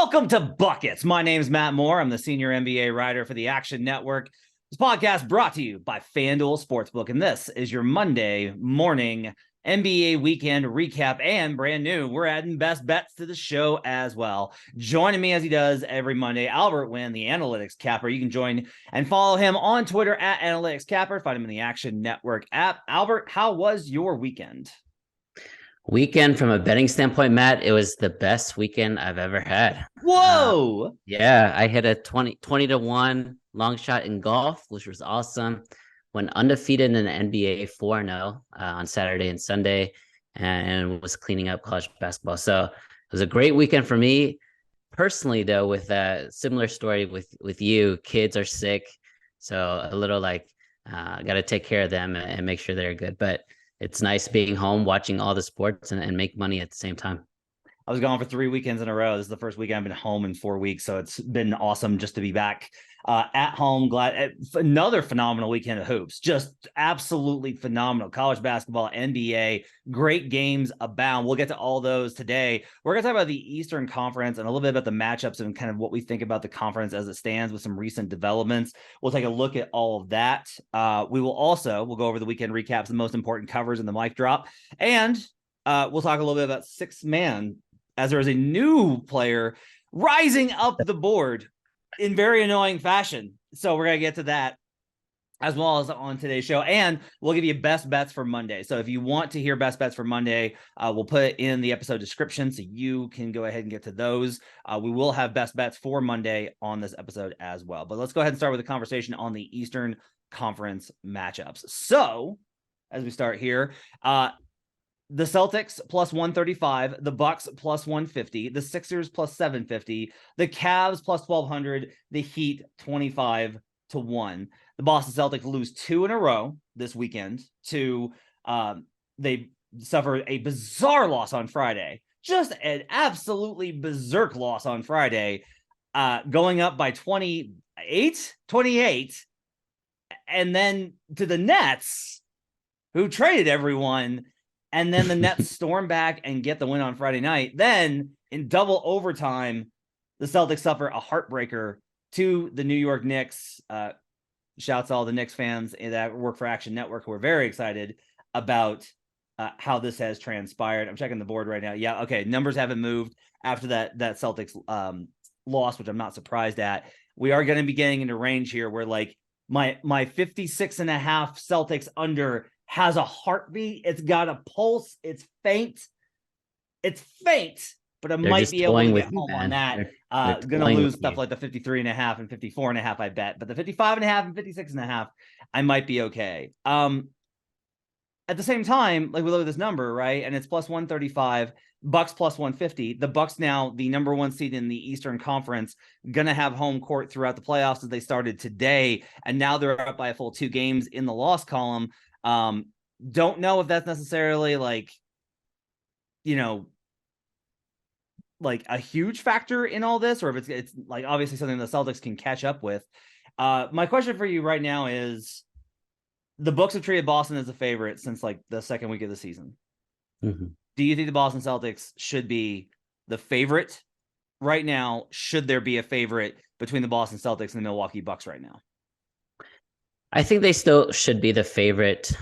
Welcome to Buckets. My name is Matt Moore. I'm the senior NBA writer for the Action Network. This podcast brought to you by FanDuel Sportsbook, and this is your Monday morning NBA weekend recap. And brand new, we're adding best bets to the show as well. Joining me as he does every Monday, Albert Wynn, the Analytics Capper. You can join and follow him on Twitter at Analytics Capper. Find him in the Action Network app. Albert, how was your weekend? Weekend from a betting standpoint, Matt, it was the best weekend I've ever had. Whoa! Yeah, I hit a 20 to 1 long shot in golf, which was awesome. Went undefeated in the NBA 4-0 on Saturday and Sunday, and was cleaning up college basketball. So it was a great weekend for me. Personally, though, with a similar story with you, kids are sick. So a little got to take care of them and make sure they're good. But it's nice being home, watching all the sports and make money at the same time. I was gone for 3 weekends in a row. This is the first weekend I've been home in 4 weeks. So it's been awesome just to be back at home. Glad another phenomenal weekend of hoops, just absolutely phenomenal. College basketball, NBA, great games abound. We'll get to all those today. We're going to talk about the Eastern Conference and a little bit about the matchups and kind of what we think about the conference as it stands with some recent developments. We'll take a look at all of that. We'll go over the weekend recaps, the most important covers and the mic drop. And we'll talk a little bit about six man, as there is a new player rising up the board in very annoying fashion. So we're going to get to that as well as on today's show. And we'll give you best bets for Monday. So if you want to hear best bets for Monday, we'll put it in the episode description so you can go ahead and get to those. We will have best bets for Monday on this episode as well. But let's go ahead and start with the conversation on the Eastern Conference matchups. So as we start here, the Celtics plus 135, the Bucks plus 150, the Sixers plus 750, the Cavs plus 1200, the Heat 25-1. The Boston Celtics lose 2 in a row this weekend to they suffered a bizarre loss on Friday. Just an absolutely berserk loss on Friday, going up by 28, and then to the Nets, who traded everyone. And then the Nets storm back and get the win on Friday night. Then in double overtime, the Celtics suffer a heartbreaker to the New York Knicks. Shouts to all the Knicks fans that work for Action Network who are very excited about how this has transpired. I'm checking the board right now. Yeah, okay. Numbers haven't moved after that Celtics loss, which I'm not surprised at. We are going to be getting into range here where like my 56.5 Celtics under has a heartbeat. It's got a pulse. It's faint, but I might be able to get home on that. Gonna lose stuff like the 53.5 and 54.5, I bet, but the 55.5 and 56.5, I might be okay. At the same time, like we look at this number, right? And it's plus 135, Bucks plus 150. The Bucks now the number 1 seed in the Eastern Conference, gonna have home court throughout the playoffs as they started today, and now they're up by a full 2 games in the loss column. Don't know if that's necessarily like a huge factor in all this, or if it's like obviously something the Celtics can catch up with. My question for you right now is, the books have treated Boston as a favorite since like the second week of the season. Mm-hmm. Do you think the Boston Celtics should be the favorite right now? Should there be a favorite between the Boston Celtics and the Milwaukee Bucks right now? I think they still should be the favorite.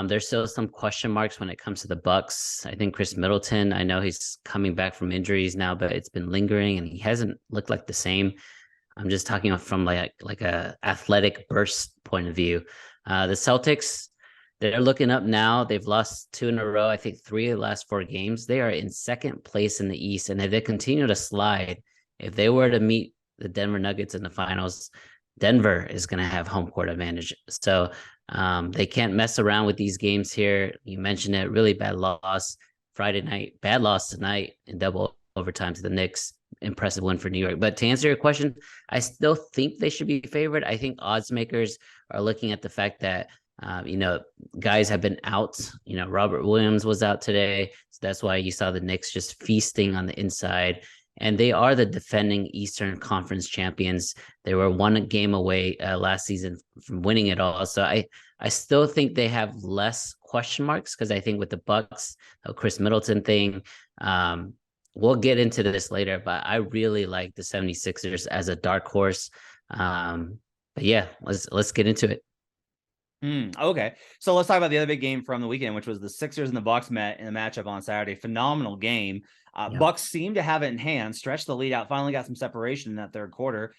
There's still some question marks when it comes to the Bucks. I think Chris Middleton, I know he's coming back from injuries now, but it's been lingering and he hasn't looked like the same. I'm just talking from like a athletic burst point of view. The Celtics, they're looking up now. They've lost 2 in a row. I think 3 of the last 4 games. They are in second place in the East. And if they continue to slide, if they were to meet the Denver Nuggets in the finals, Denver is going to have home court advantage. So they can't mess around with these games here. You mentioned it, really bad loss Friday night, bad loss tonight in double overtime to the Knicks. Impressive win for New York. But to answer your question, I still think they should be favored. I think odds makers are looking at the fact that, guys have been out. Robert Williams was out today. So that's why you saw the Knicks just feasting on the inside. And they are the defending Eastern Conference champions. They were 1 game away last season from winning it all. So I still think they have less question marks because I think with the Bucks, Chris Middleton thing, we'll get into this later, but I really like the 76ers as a dark horse. But yeah, let's get into it. Okay, so let's talk about the other big game from the weekend, which was the Sixers and the Bucks met in a matchup on Saturday. Phenomenal game. Yeah. Bucks seemed to have it in hand, stretched the lead out, finally got some separation in that third quarter.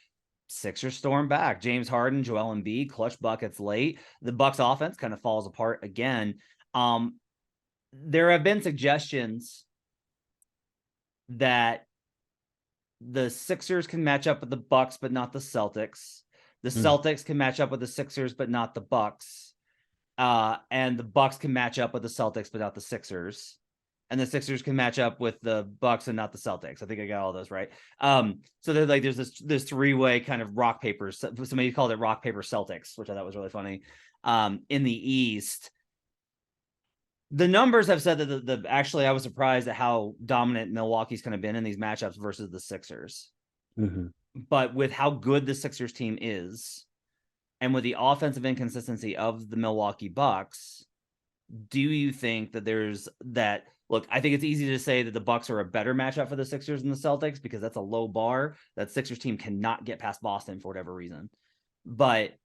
Sixers storm back. James Harden, Joel Embiid, clutch buckets late. The Bucks offense kind of falls apart again. There have been suggestions that the Sixers can match up with the Bucks, but not the Celtics. The Celtics can match up with the Sixers, but not the Bucks. And the Bucks can match up with the Celtics, but not the Sixers. And the Sixers can match up with the Bucks and not the Celtics. I think I got all those right. So there's this three-way kind of rock paper. Somebody called it rock paper Celtics, which I thought was really funny. In the East, the numbers have said that actually I was surprised at how dominant Milwaukee's kind of been in these matchups versus the Sixers. But with how good the Sixers team is, and with the offensive inconsistency of the Milwaukee Bucks, do you think that there's that? Look, I think it's easy to say that the Bucks are a better matchup for the Sixers than the Celtics because that's a low bar. That Sixers team cannot get past Boston for whatever reason. But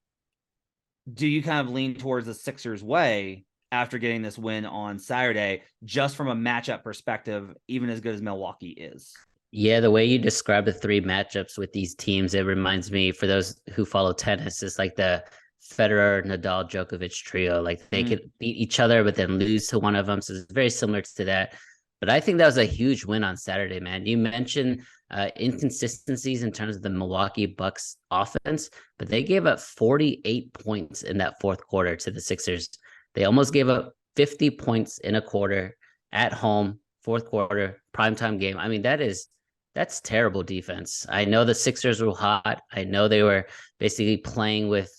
do you kind of lean towards the Sixers way after getting this win on Saturday, just from a matchup perspective, even as good as Milwaukee is? Yeah, the way you describe the three matchups with these teams, it reminds me, for those who follow tennis, it's like the Federer, Nadal, Djokovic trio. Like they could beat each other, but then lose to one of them. So it's very similar to that. But I think that was a huge win on Saturday, man. You mentioned inconsistencies in terms of the Milwaukee Bucks offense, but they gave up 48 points in that fourth quarter to the Sixers. They almost gave up 50 points in a quarter at home, fourth quarter, primetime game. I mean, that's terrible defense. I know the Sixers were hot. I know they were basically playing with,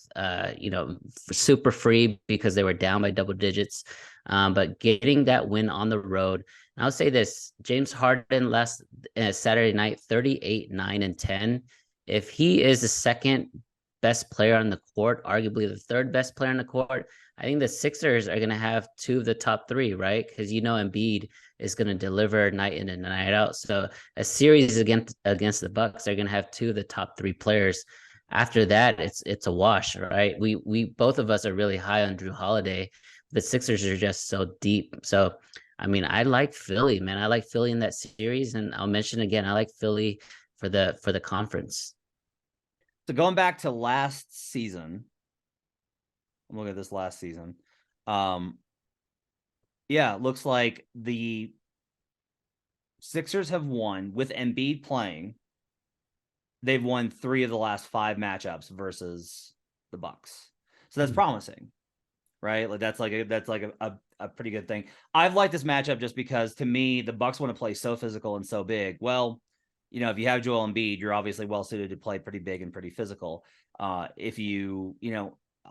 super free because they were down by double digits. But getting that win on the road, and I'll say this: James Harden last Saturday night, 38, 9, and 10. If he is the second best player on the court, arguably the third best player on the court, I think the Sixers are going to have two of the top three, right? Because Embiid is going to deliver night in and night out. So a series against the Bucks are going to have two of the top three players. After that, it's a wash, right? We both of us are really high on Drew Holiday. The Sixers are just so deep. So I mean, I like Philly, man. I like Philly in that series, and I'll mention again, I like Philly for the conference. So going back to last season, I'm looking at this last season. Yeah, looks like the Sixers have won with Embiid playing. They've won 3 of the last 5 matchups versus the Bucks. So that's promising, right? Like that's like a pretty good thing. I've liked this matchup just because to me, the Bucks want to play so physical and so big. Well, if you have Joel Embiid, you're obviously well suited to play pretty big and pretty physical. If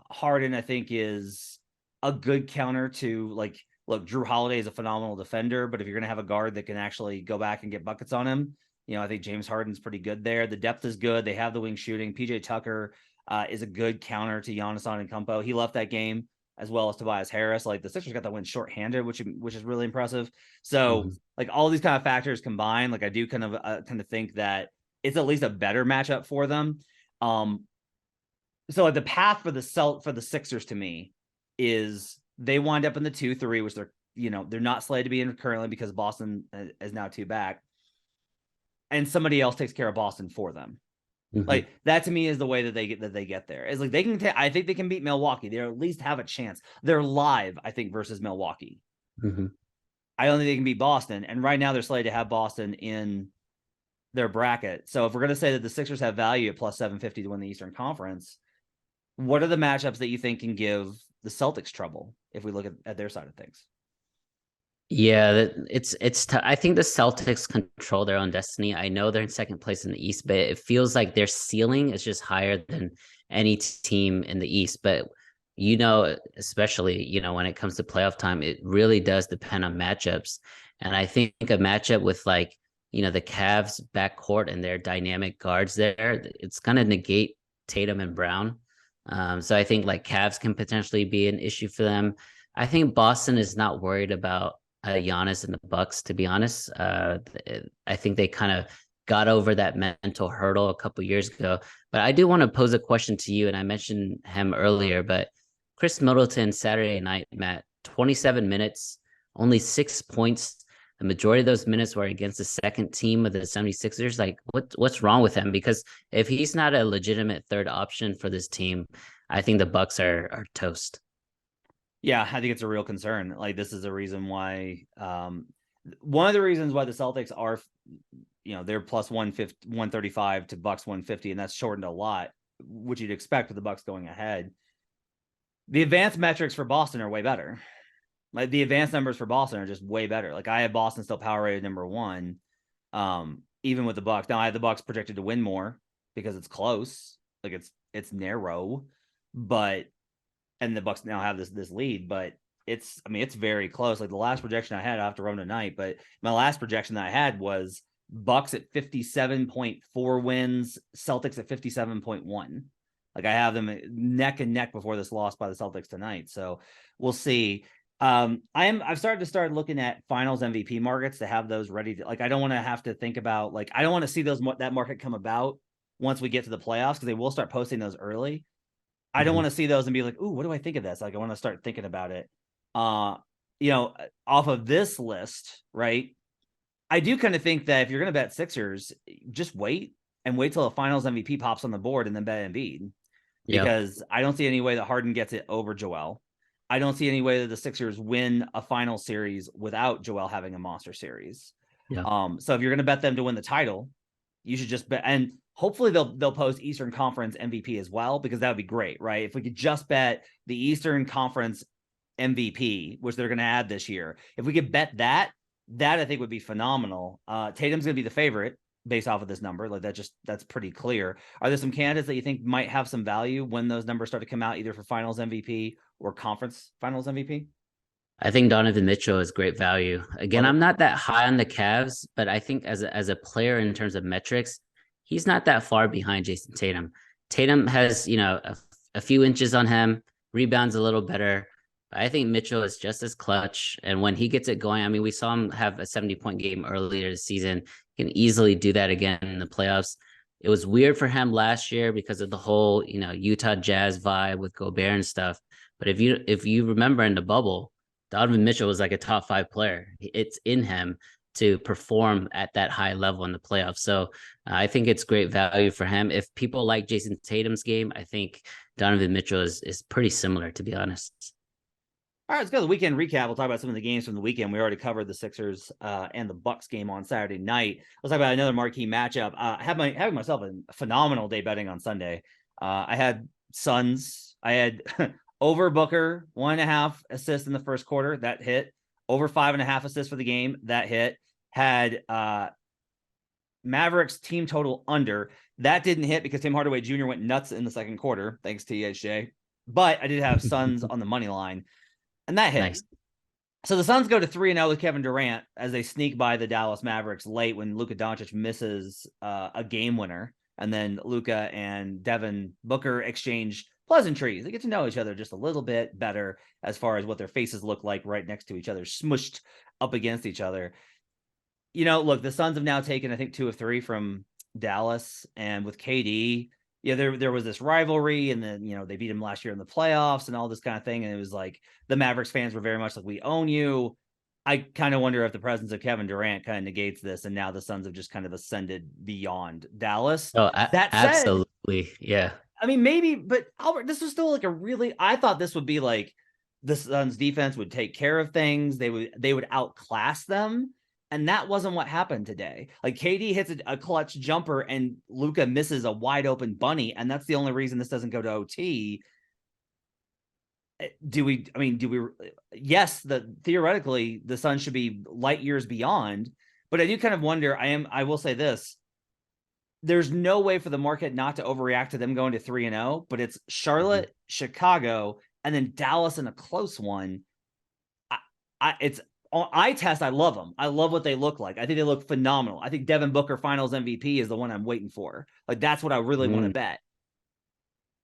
Harden, I think, is a good counter to look, Drew Holiday is a phenomenal defender, but if you're going to have a guard that can actually go back and get buckets on him, I think James Harden's pretty good there. The depth is good. They have the wing shooting. PJ Tucker is a good counter to Giannis Antetokounmpo. He left that game as well as Tobias Harris. Like the Sixers got that win shorthanded, which is really impressive. So like all these kind of factors combined, like I do kind of think that it's at least a better matchup for them. So like the path for the Sixers to me is they wind up in the 2-3, which they're not slated to be in currently because Boston is now 2 back, and somebody else takes care of Boston for them. Like that to me is the way that they get there. It's like they can. I think they can beat Milwaukee. They at least have a chance. They're live, I think, versus Milwaukee. I don't think they can beat Boston, and right now they're slated to have Boston in their bracket. So if we're going to say that the Sixers have value at plus 750 to win the Eastern Conference, what are the matchups that you think can give the Celtics trouble if we look at their side of things? Yeah, I think the Celtics control their own destiny. I know they're in second place in the East, but it feels like their ceiling is just higher than any team in the East. But especially when it comes to playoff time, it really does depend on matchups. And I think a matchup with the Cavs backcourt and their dynamic guards there, it's going to negate Tatum and Brown. So I think Cavs can potentially be an issue for them. I think Boston is not worried about Giannis and the Bucks, to be honest. I think they kind of got over that mental hurdle a couple years ago. But I do want to pose a question to you, and I mentioned him earlier, but Chris Middleton Saturday night, Matt, 27 minutes, only 6 points. The majority of those minutes were against the second team of the 76ers. Like, what's wrong with him? Because if he's not a legitimate third option for this team, I think the Bucks are toast. Yeah, I think it's a real concern. Like, this is a reason why, one of the reasons why the Celtics are, they're plus 150, 135 to Bucks 150, and that's shortened a lot, which you'd expect with the Bucks going ahead. The advanced metrics for Boston are way better. Like, the advanced numbers for Boston are just way better. Like, I have Boston still power rated number one, even with the Bucks. Now I have the Bucks projected to win more because it's close. Like, it's narrow, but and the Bucks now have this lead, but it's very close. Like, the last projection I had, I have to run tonight, but my last projection that I had was Bucks at 57.4 wins, Celtics at 57.1. Like, I have them neck and neck before this loss by the Celtics tonight. So we'll see. I've started to looking at finals MVP markets to have those ready to, like, I don't want to have to think about, like, I don't want to see that market come about once we get to the playoffs, because they will start posting those early. I don't want to see those and be like, ooh, what do I think of this? Like, I want to start thinking about it. Off of this list, right? I do kind of think that if you're going to bet Sixers, just wait till the finals MVP pops on the board and then bet Embiid. Because I don't see any way that Harden gets it over Joel. I don't see any way that the Sixers win a final series without Joel having a monster series. So if you're going to bet them to win the title, you should just bet, and hopefully they'll post Eastern Conference MVP as well, because that would be great, right? If we could just bet the Eastern Conference MVP, which they're going to add this year, if we could bet that I think would be phenomenal. Tatum's going to be the favorite based off of this number. Like, that's pretty clear. Are there some candidates that you think might have some value when those numbers start to come out, either for finals MVP or conference finals MVP? I think Donovan Mitchell is great value. Again, I'm not that high on the Cavs, but I think as a player in terms of metrics, he's not that far behind Jason Tatum. Tatum has, a few inches on him, rebounds a little better. I think Mitchell is just as clutch. And when he gets it going, I mean, we saw him have a 70-point game earlier this season. He can easily do that again in the playoffs. It was weird for him last year because of the whole, Utah Jazz vibe with Gobert and stuff. But if you remember in the bubble, Donovan Mitchell was like a top 5 player. It's in him to perform at that high level in the playoffs. So I think it's great value for him. If people like Jason Tatum's game, I think Donovan Mitchell is pretty similar, to be honest. All right, let's go to the weekend recap. We'll talk about some of the games from the weekend. We already covered the Sixers and the Bucks game on Saturday night. Let's talk about another marquee matchup. Having myself a phenomenal day betting on Sunday. I had Suns. I had over Booker, 1.5 assists in the first quarter. That hit. Over 5.5 assists for the game. That hit. Had Mavericks team total under. That didn't hit because Tim Hardaway Jr. went nuts in the second quarter. Thanks to THJ. But I did have Suns on the money line. And that hit. Nice. So the Suns go to 3-0 with Kevin Durant as they sneak by the Dallas Mavericks late when Luka Doncic misses a game winner. And then Luka and Devin Booker exchange pleasantries. They get to know each other just a little bit better as far as what their faces look like right next to each other, smushed up against each other. Look, the Suns have now taken, I think, 2 of 3 from Dallas. And with KD, there was this rivalry, and then, they beat him last year in the playoffs and all this kind of thing. And it was like the Mavericks fans were very much like, we own you. I kind of wonder if the presence of Kevin Durant kind of negates this, and now the Suns have just kind of ascended beyond Dallas. Oh, that absolutely. Yeah. I mean, maybe, but Albert, this was still like I thought this would be like the Suns defense would take care of things. They would outclass them. And that wasn't what happened today. Like, KD hits a clutch jumper and Luka misses a wide open bunny. And that's the only reason this doesn't go to OT. Yes, theoretically the Suns should be light years beyond, but I do kind of wonder, I will say this. There's no way for the market not to overreact to them going to 3-0, but it's Charlotte, Chicago, and then Dallas in a close one. It's eye test. I love them. I love what they look like. I think they look phenomenal. I think Devin Booker finals MVP is the one I'm waiting for. Like, that's what I really want to bet.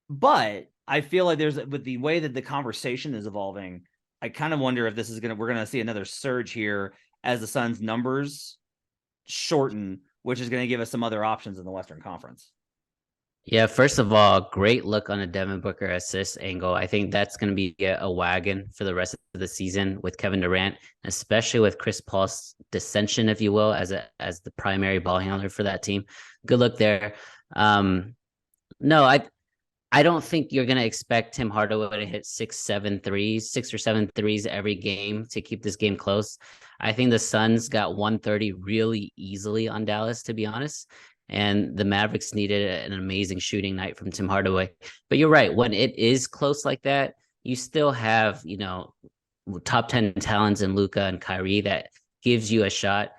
But I feel like with the way that the conversation is evolving, I kind of wonder if we're gonna see another surge here as the Suns' numbers shorten, which is going to give us some other options in the Western Conference. Yeah, first of all, great look on a Devin Booker assist angle. I think that's going to be a wagon for the rest of the season with Kevin Durant, especially with Chris Paul's dissension, if you will, as the primary ball handler for that team. Good look there. No, I don't think you're going to expect Tim Hardaway to hit 6 or 7 threes every game to keep this game close. I think the Suns got 130 really easily on Dallas, to be honest. And the Mavericks needed an amazing shooting night from Tim Hardaway. But you're right. When it is close like that, you still have, top 10 talents in Luka and Kyrie that gives you a shot.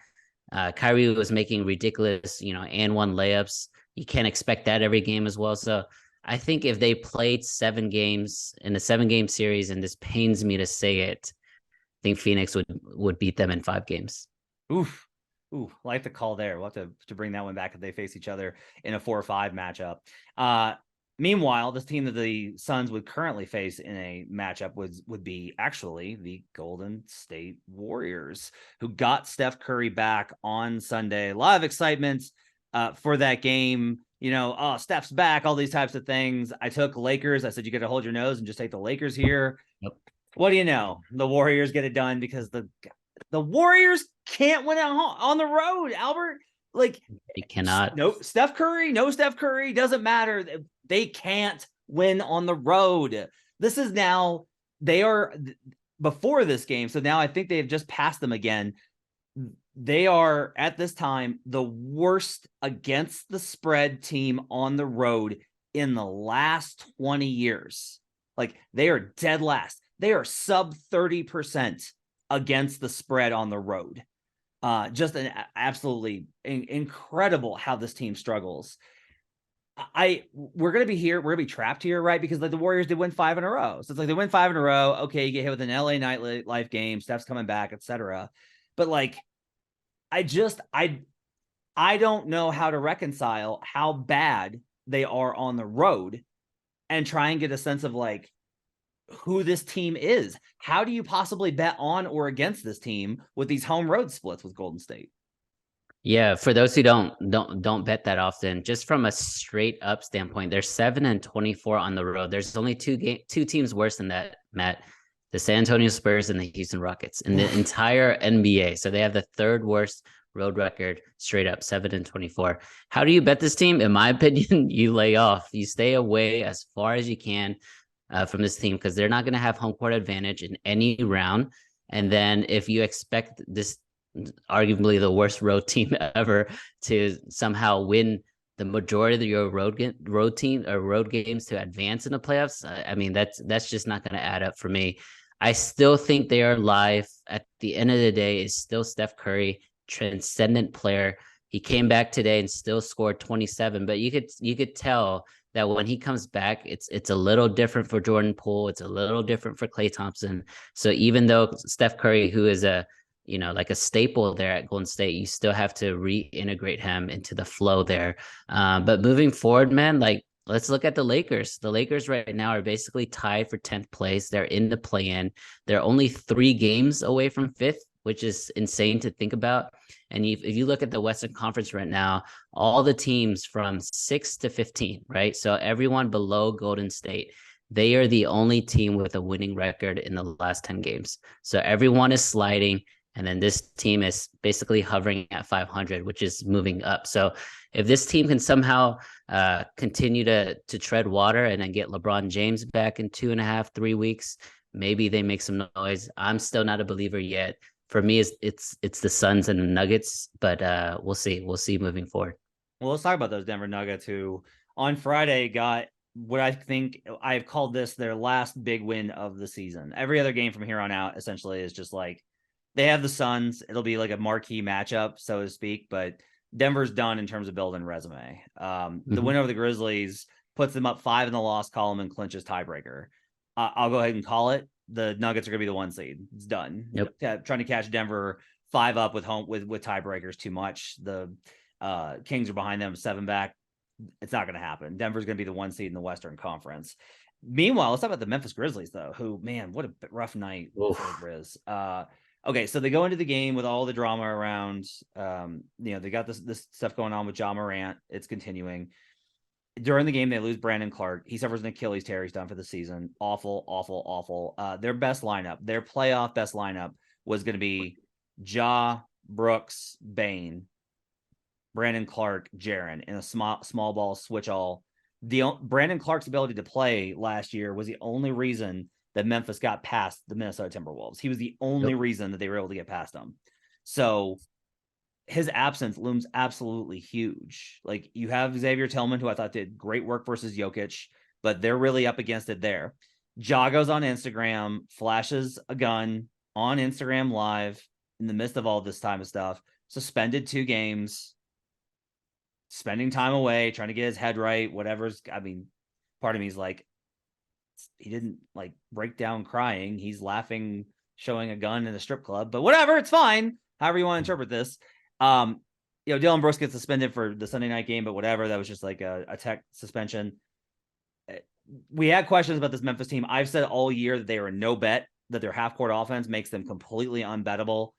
Kyrie was making ridiculous, and one layups. You can't expect that every game as well. So I think if they played 7 games in a 7-game series, and this pains me to say it, I think Phoenix would beat them in 5 games. Oof. Ooh, like the call there. We'll have to bring that one back if they face each other in a 4-5 matchup. Meanwhile, this team that the Suns would currently face in a matchup would be actually the Golden State Warriors, who got Steph Curry back on Sunday. A lot of excitement for that game. Steph's back, all these types of things. I took Lakers. I said, you got to hold your nose and just take the Lakers here. Yep. What do you know? The Warriors get it done because the Warriors can't win on the road, Albert. Like, they cannot. No Steph Curry, doesn't matter. They can't win on the road. This is now, they are before this game. So now I think they've just passed them again. They are at this time the worst against the spread team on the road in the last 20 years. Like, they are dead last. They are sub 30% against the spread on the road. Just an absolutely incredible how this team struggles. We're going to be here. We're going to be trapped here, right? Because the Warriors did win 5 in a row. So it's like they win 5 in a row. Okay, you get hit with an LA nightlife game. Steph's coming back, etc. But like, I don't know how to reconcile how bad they are on the road and try and get a sense of like who this team is. How do you possibly bet on or against this team with these home road splits with Golden State? Yeah, for those who don't bet that often, just from a straight up standpoint, they're 7-24 on the road. There's only two teams worse than that, Matt. The San Antonio Spurs and the Houston Rockets in the entire NBA. So they have the 3rd worst road record straight up, 7-24. How do you bet this team? In my opinion, you lay off. You stay away as far as you can from this team, because they're not going to have home court advantage in any round. And then if you expect this arguably the worst road team ever to somehow win the majority of your road games to advance in the playoffs, I mean, that's just not going to add up for me. I still think they are live. At the end of the day, is still Steph Curry, transcendent player. He came back today and still scored 27, but you could tell that when he comes back, it's a little different for Jordan Poole. It's a little different for Klay Thompson. So even though Steph Curry, who is like a staple there at Golden State, you still have to reintegrate him into the flow there. But moving forward, man, like, let's look at the Lakers. The Lakers right now are basically tied for 10th place. They're in the play-in. They're only 3 games away from 5th, which is insane to think about. And if you look at the Western Conference right now, all the teams from 6 to 15, right? So everyone below Golden State, they are the only team with a winning record in the last 10 games. So everyone is sliding. And then this team is basically hovering at 500, which is moving up. So if this team can somehow continue to tread water and then get LeBron James back in 2.5, 3 weeks, maybe they make some noise. I'm still not a believer yet. For me, it's the Suns and the Nuggets, but we'll see. We'll see moving forward. Well, let's talk about those Denver Nuggets, who on Friday got what I think I've called this their last big win of the season. Every other game from here on out essentially is just like, they have the Suns. It'll be like a marquee matchup, so to speak, but Denver's done in terms of building resume. The win over the Grizzlies puts them up 5 in the loss column and clinches tiebreaker. I'll go ahead and call it. The Nuggets are going to be the 1 seed. It's done. Yep. Trying to catch Denver 5 up with tiebreakers too much. The Kings are behind them 7 back. It's not going to happen. Denver's going to be the 1 seed in the Western Conference. Meanwhile, let's talk about the Memphis Grizzlies, though, who, man, what a rough night for the Oof. Grizz. Okay, so they go into the game with all the drama around, they got this stuff going on with Ja Morant. It's continuing. During the game, they lose Brandon Clark. He suffers an Achilles tear. He's done for the season. Awful, awful, awful. Their best lineup, their playoff best lineup was going to be Ja, Brooks, Bane, Brandon Clark, Jaren in a small ball switch all. Brandon Clark's ability to play last year was the only reason that Memphis got past the Minnesota Timberwolves. He was the only reason that they were able to get past them. So his absence looms absolutely huge. Like, you have Xavier Tillman, who I thought did great work versus Jokic, but they're really up against it there. Ja goes on Instagram, flashes a gun on Instagram Live in the midst of all this time of stuff, suspended 2 games, spending time away, trying to get his head right, whatever's, I mean, part of me is like, he didn't like break down crying. He's laughing, showing a gun in a strip club, but whatever, it's fine. However you want to interpret this. Dylan Brooks gets suspended for the Sunday night game, but whatever. That was just like a tech suspension. We had questions about this Memphis team. I've said all year that they are a no bet, that their half court offense makes them completely unbettable.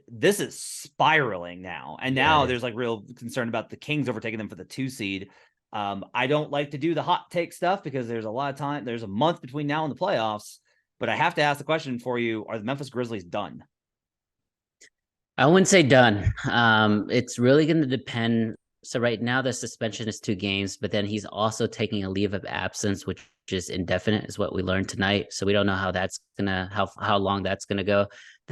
This is spiraling now. And now there's like real concern about the Kings overtaking them for the 2 seed. I don't like to do the hot take stuff because there's a lot of time. There's a month between now and the playoffs, but I have to ask the question for you. Are the Memphis Grizzlies done? I wouldn't say done. It's really going to depend. So right now the suspension is 2 games, but then he's also taking a leave of absence, which is indefinite, is what we learned tonight. So we don't know how long that's gonna go.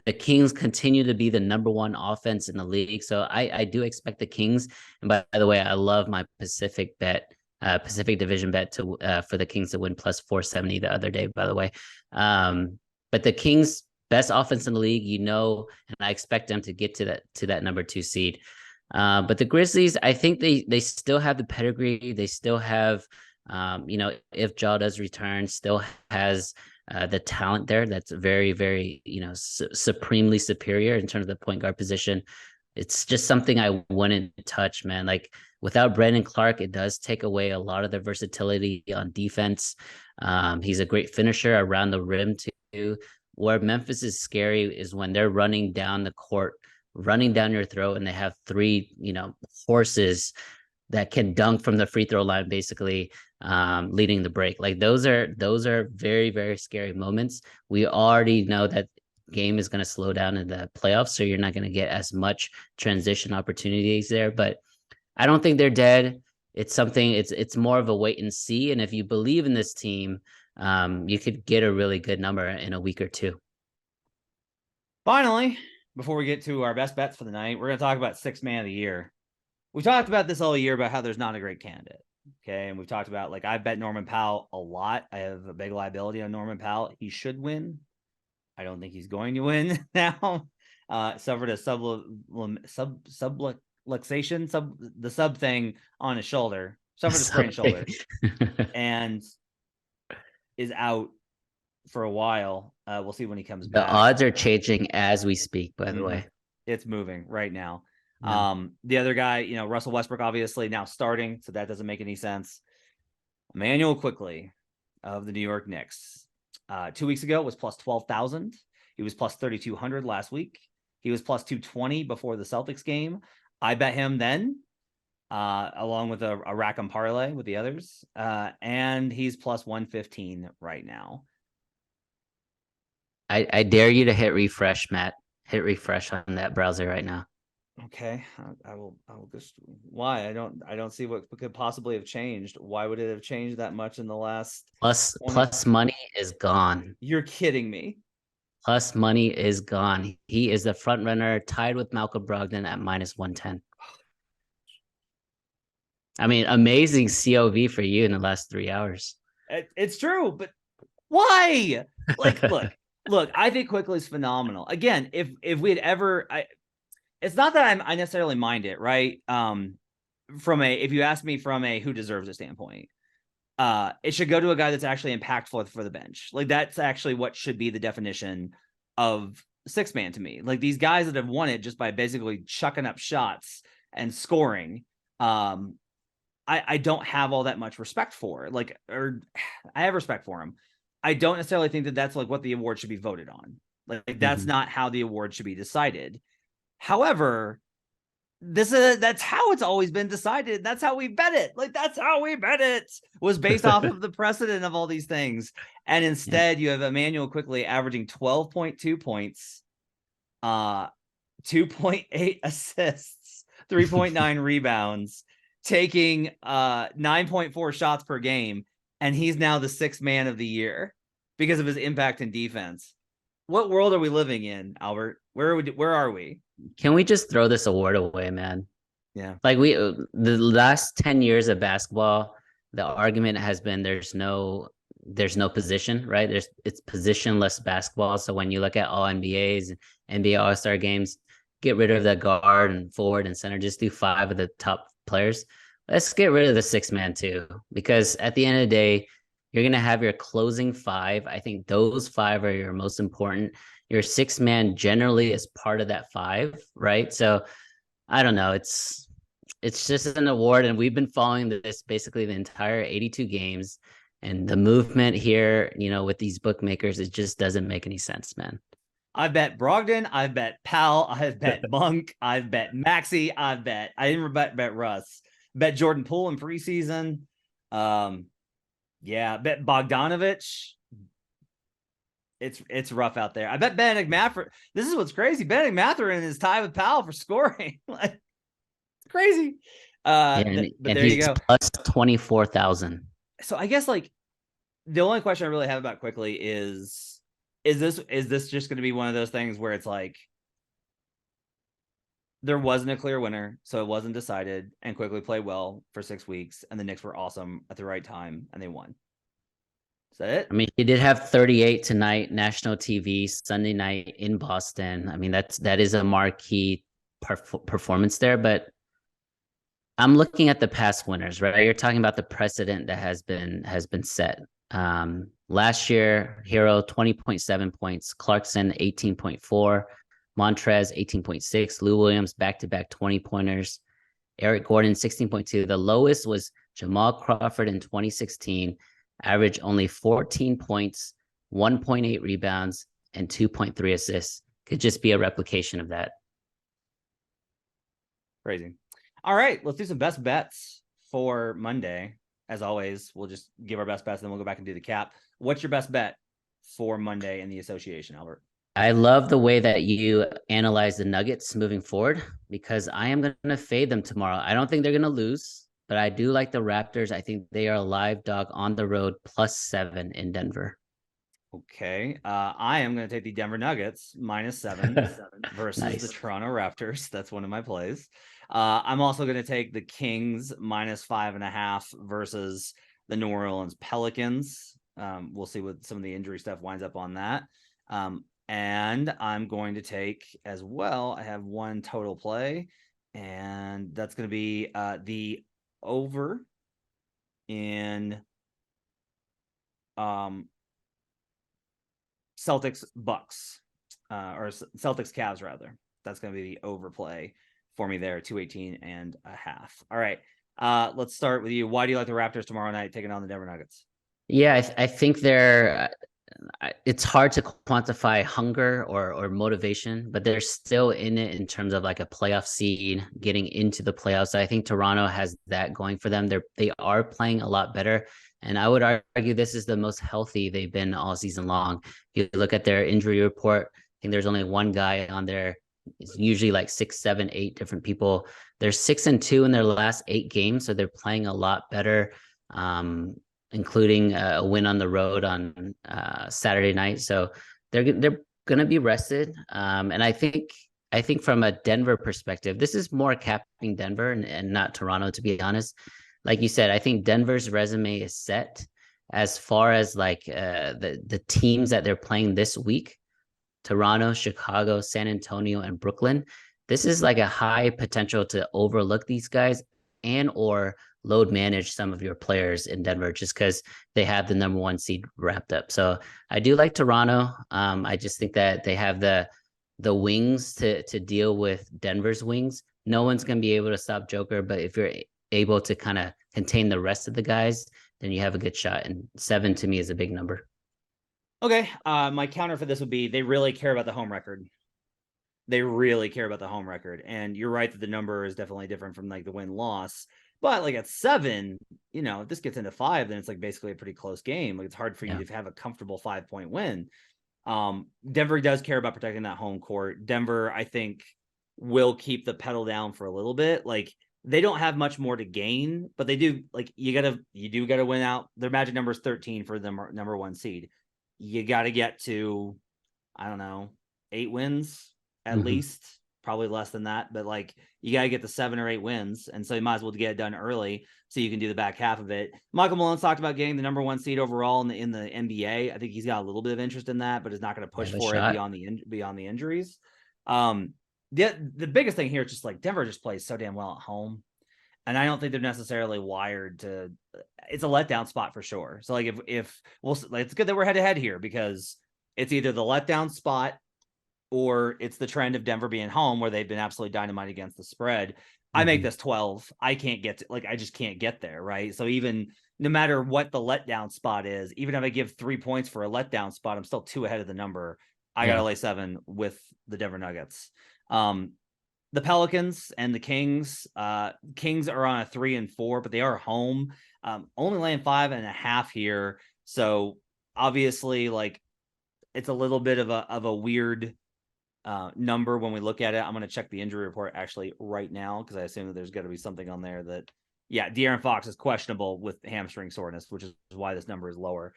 The Kings continue to be the #1 offense in the league, so I do expect the Kings. And by the way, I love my Pacific Division bet to for the Kings to win plus 470 the other day. By the way, but the Kings best offense in the league, and I expect them to get to that #2 seed. But the Grizzlies, I think they still have the pedigree. They still have, if Ja does return, still has the talent there. That's very, very, supremely superior in terms of the point guard position. It's just something I wouldn't touch, man. Like, without Brandon Clark, it does take away a lot of the versatility on defense. He's a great finisher around the rim too. Where Memphis is scary is when they're running down the court, running down your throat, and they have 3, horses that can dunk from the free throw line, basically, leading the break. Like, those are very, very scary moments. We already know that game is going to slow down in the playoffs, so you're not going to get as much transition opportunities there. But I don't think they're dead. It's more of a wait and see. And if you believe in this team, you could get a really good number in a week or 2. Finally, before we get to our best bets for the night, we're going to talk about 6th man of the year. We talked about this all year about how there's not a great candidate. Okay. And we've talked about, like, I bet Norman Powell a lot. I have a big liability on Norman Powell. He should win. I don't think he's going to win now. Suffered a subluxation, the sub thing on his shoulder, suffered a sprained shoulder, and is out for a while. We'll see when he comes back. The odds are changing as we speak, by the way. It's moving right now. Yeah. The other guy, Russell Westbrook, obviously now starting, so that doesn't make any sense. Emmanuel Quickley of the New York Knicks. 2 weeks ago was plus 12,000. He was plus 3,200 last week. He was plus 220 before the Celtics game. I bet him then, along with a Rackham parlay with the others. And he's plus 115 right now. I dare you to hit refresh, Matt. Hit refresh on that browser right now. Okay, I will just. Why? I don't see what could possibly have changed. Why would it have changed that much in the last? Plus money is gone. You're kidding me. Plus money is gone. He is the front runner, tied with Malcolm Brogdon at minus 110. I mean, amazing COV for you in the last 3 hours. It's true, but why? Like, look. I think Quickley's phenomenal. Again, if we had ever, it's not that I necessarily mind it, right? If you ask me from a who deserves it standpoint, it should go to a guy that's actually impactful for the bench. Like, that's actually what should be the definition of 6th man to me. Like, these guys that have won it just by basically chucking up shots and scoring. I don't have all that much respect for. Like, or I have respect for him. I don't necessarily think that that's like what the award should be voted on. Like that's Mhm. not how the award should be decided. However, that's how it's always been decided. That's how we bet it. Like that's how we bet it was based off of the precedent of all these things. And Yeah. instead, you have Immanuel Quickley averaging 12.2 points, 2.8 assists, 3.9 rebounds, taking 9.4 shots per game, and he's now the sixth man of the year because of his impact in defense. What world are we living in, Albert? Where are we? Can we just throw this award away, man? Yeah. Like the last 10 years of basketball, the argument has been there's no position, right? It's positionless basketball. So when you look at all NBAs, NBA All-Star games, get rid of the guard and forward and center, just do 5 of the top players. Let's get rid of the 6-man too, because at the end of the day, you're gonna have your closing 5. I think those 5 are your most important. Your 6-man generally is part of that 5, right? So I don't know. It's just an award, and we've been following this basically the entire 82 games. And the movement here, with these bookmakers, it just doesn't make any sense, man. I've bet Brogdon, I've bet Powell, I've bet Monk, I've bet Maxey, I didn't bet Russ, bet Jordan Poole in preseason. Yeah, bet Bogdanovich. It's rough out there. I bet Bennedict Mathurin. This is what's crazy. Bennedict Mathurin is tied with Powell for scoring. Like it's crazy. Yeah, But and there you he's go. plus 24,000. So I guess like the only question I really have about Quickley is this just going to be one of those things where it's like there wasn't a clear winner, so it wasn't decided, and Quickley played well for 6 weeks, and the Knicks were awesome at the right time, and they won. Is that it? I mean, he did have 38 tonight, national TV, Sunday night in Boston. I mean, that is a marquee performance there. But I'm looking at the past winners, right? You're talking about the precedent that has been set. Last year, Hero 20.7 points, Clarkson 18.4, Montrez 18.6, Lou Williams back-to-back 20-pointers, Eric Gordon 16.2. The lowest was Jamal Crawford in 2016, averaged only 14 points, 1.8 rebounds, and 2.3 assists. Could just be a replication of that. Crazy. All right, let's do some best bets for Monday. As always, we'll just give our best bets, and then we'll go back and do the cap. What's your best bet for Monday in the association, Albert? I love the way that you analyze the Nuggets moving forward, because I am going to fade them tomorrow. I don't think they're going to lose, but I do like the Raptors. I think they are a live dog on the road, +7 in Denver. Okay. I am going to take the Denver Nuggets -7 versus Nice. the Toronto Raptors. That's one of my plays. I'm also going to take the Kings -5.5 versus the New Orleans Pelicans. We'll see what some of the injury stuff winds up on that. And I'm going to take as well, I have one total play, and that's going to be the over in Celtics Bucks, or Celtics Cavs rather. That's going to be the overplay for me there, 218.5. All right. Let's start with you. Why do you like the Raptors tomorrow night taking on the Denver Nuggets? Yeah, I think it's hard to quantify hunger or motivation, but they're still in it in terms of like a playoff seed, getting into the playoffs. So I think Toronto has that going for them. They are playing a lot better. And I would argue this is the most healthy they've been all season long. If you look at their injury report, I think there's only one guy on there. It's usually like 6, 7, 8 different people. They're 6-2 in their last 8 games, so they're playing a lot better, including a win on the road on Saturday night. So they're going to be rested. And I think from a Denver perspective, this is more capping Denver and not Toronto, to be honest. Like you said, I think Denver's resume is set as far as like the teams that they're playing this week: Toronto, Chicago, San Antonio, and Brooklyn. This is like a high potential to overlook these guys and or load manage some of your players in Denver just because they have the number 1 seed wrapped up. So I do like Toronto. I just think that they have the wings to deal with Denver's wings. No one's going to be able to stop Joker, but if you're able to kind of contain the rest of the guys, then you have a good shot. And 7 to me is a big number. Okay. My counter for this would be they really care about the home record. They really care about the home record. And you're right that the number is definitely different from like the win-loss. But like at 7, if this gets into 5, then it's like basically a pretty close game. Like it's hard for you to have a comfortable 5-point win. Denver does care about protecting that home court. Denver, I think, will keep the pedal down for a little bit. Like they don't have much more to gain, but they do. Like you do gotta win out. Their magic number is 13 for the number 1 seed. You got to get to, I don't know, 8 wins at least, probably less than that. But like you got to get the 7 or 8 wins. And so you might as well get it done early so you can do the back half of it. Michael Malone's talked about getting the number 1 seed overall in the NBA. I think he's got a little bit of interest in that, but is not going to push for it beyond the injuries. The biggest thing here is just like Denver just plays so damn well at home. And I don't think they're necessarily wired to. It's a letdown spot for sure. So like if it's good that we're head to head here because it's either the letdown spot or it's the trend of Denver being home where they've been absolutely dynamite against the spread. I make this 12. I can't get I just can't get there. Right. So even no matter what the letdown spot is, even if I give 3 points for a letdown spot, I'm still 2 ahead of the number. I got to lay 7 with the Denver Nuggets. The Pelicans and the Kings are on a 3 and 4, but they are home. Only laying 5.5 here. So obviously like it's a little bit of a weird number when we look at it. I'm going to check the injury report actually right now, because I assume that there's got to be something on there that, De'Aaron Fox is questionable with hamstring soreness, which is why this number is lower.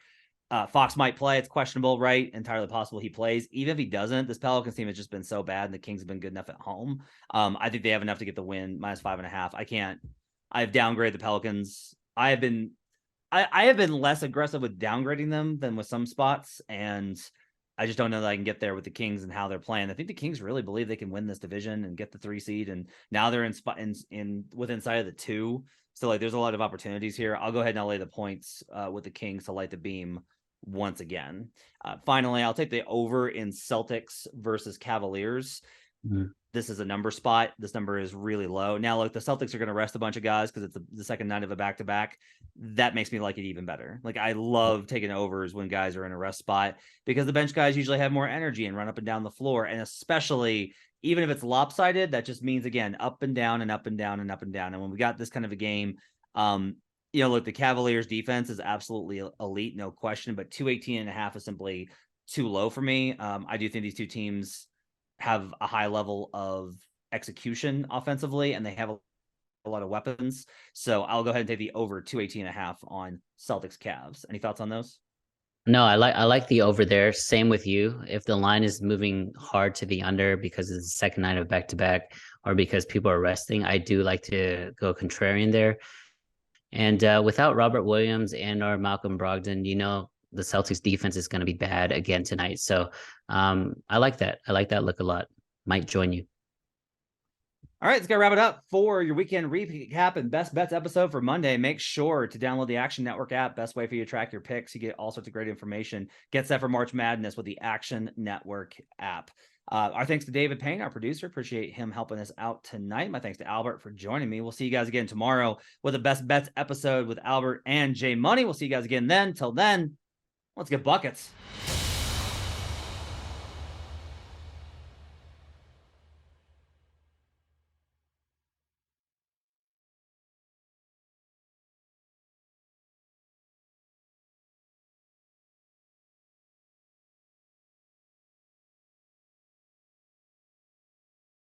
Fox might play. It's questionable, right? Entirely possible he plays. Even if he doesn't, this Pelicans team has just been so bad, and the Kings have been good enough at home. I think they have enough to get the win. -5.5. I've downgraded the Pelicans. I have been less aggressive with downgrading them than with some spots, and I just don't know that I can get there with the Kings and how they're playing. I think the Kings really believe they can win this division and get the 3 seed, and now they're within sight of the 2. So like, there's a lot of opportunities here. I'll go ahead and I'll lay the points with the Kings to light the beam once again. Finally, I'll take the over in Celtics versus Cavaliers. This is a number spot. This number is really low. Now, look, the Celtics are going to rest a bunch of guys because it's the second night of a back-to-back. That makes me like it even better. Like, I love taking overs when guys are in a rest spot because the bench guys usually have more energy and run up and down the floor. And especially, even if it's lopsided, that just means, again, up and down and up and down and up and down. And when we got this kind of a game, look, the Cavaliers defense is absolutely elite, no question, but 218.5 is simply too low for me. I do think these two teams have a high level of execution offensively, and they have a lot of weapons. So I'll go ahead and take the over 218.5 on Celtics Cavs. Any thoughts on those? No, I like the over there. Same with you. If the line is moving hard to the under because it's the second night of back-to-back or because people are resting, I do like to go contrarian there. And without Robert Williams and or Malcolm Brogdon, the Celtics defense is going to be bad again tonight. So I like that. I like that look a lot. Might join you. All right, let's go wrap it up for your weekend recap and best bets episode for Monday. Make sure to download the Action Network app. Best way for you to track your picks. You get all sorts of great information. Get set for March Madness with the Action Network app. Our thanks to David Payne, our producer. Appreciate him helping us out tonight. My thanks to Albert for joining me. We'll see you guys again tomorrow with a best bets episode with Albert and Jay Money. We'll see you guys again then. Till then, let's get buckets.